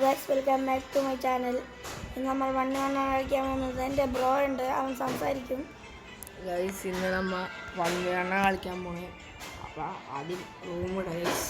Welcome back to my channel. ഇന്ന് നമ്മൾ one കളിക്കാൻ പോകുന്നത്. എൻ്റെ ബ്രോ ഉണ്ട്, അവൻ സംസാരിക്കും. ഗൈസ്, ഇന്ന് നമ്മൾ വണ്ണ് കളിക്കാൻ പോണേ. അപ്പം ആദ്യം റൂമിട ഗൈസ്.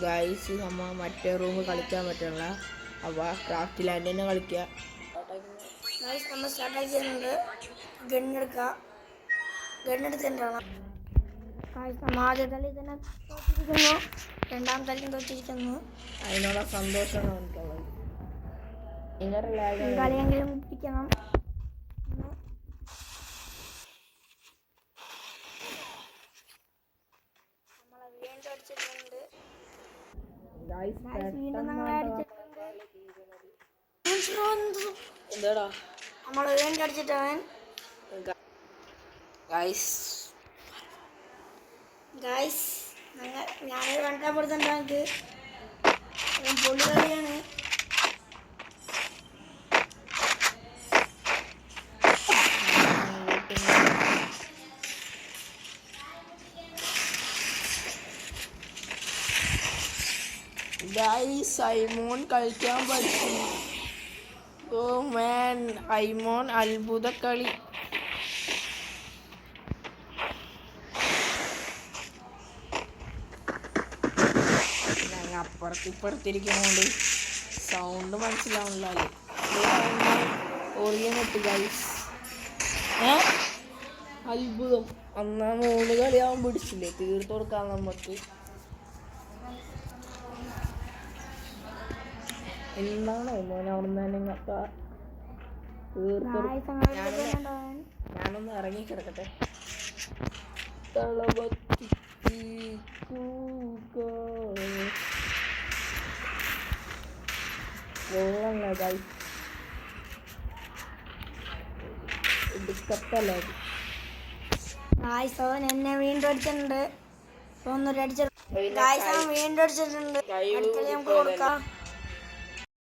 ഗൈസ്, നമ്മൾ മറ്റേ റൂം കളിക്കാൻ പറ്റില്ല. അപ്പോൾ ക്രാഫ്റ്റ് ലാൻഡ് തന്നെ കളിക്കുക. നമ്മൾ സ്റ്റാർട്ടാക്കി ചെയ്യുന്നുണ്ട്. ഗണ്ണെടുക്കുക. ഗണ്ണെടുത്തിട്ടാണ് നമ്മൾ ആദ്യ തലയിൽ തന്നെ തോറ്റിരിക്കുന്നു, രണ്ടാം തലയും തോറ്റിരിക്കുന്നു. അതിനുള്ള സന്തോഷമാണ് എനിക്കുള്ളത്. കളിയെങ്കിലും പിടിക്കണം. നമ്മളെ വീണ്ടും അടിച്ചിട്ടുണ്ട്. എന്താടാ നമ്മള് വീണ്ടും അടിച്ചിട്ടവൻ. ഞാനൊരു കണ്ടാപ്പെടുത്തുണ്ട്. എനിക്ക് പൊള്ളി കളിയാണ്. ഐമോൻ കളിക്കാൻ പറ്റും. ഓ മാൻ, ഐമോൻ അത്ഭുത കളി. ഞങ്ങൾ അപ്പുറത്തിരിക്കുന്നോണ്ട് സൗണ്ട് മനസ്സിലാവുന്നില്ല. ഓറിയനിട്ട് ഗൈസ്. അത്ഭുതം. അന്നാ 3 കളിയാവാൻ പിടിച്ചില്ലേ, തീർത്ത് കൊടുക്കാം നമുക്ക്. എന്താണോ മോനെ അവിടെ നിന്ന് തന്നെ ഞാനൊന്ന് ഇറങ്ങി കിടക്കട്ടെ. എടുക്കത്തല്ലേ എന്നെ വീണ്ടും അടിച്ചിട്ടുണ്ട്. വീണ്ടും അടിച്ചിട്ടുണ്ട്. അടുത്ത നമുക്ക് കൊടുക്കാം.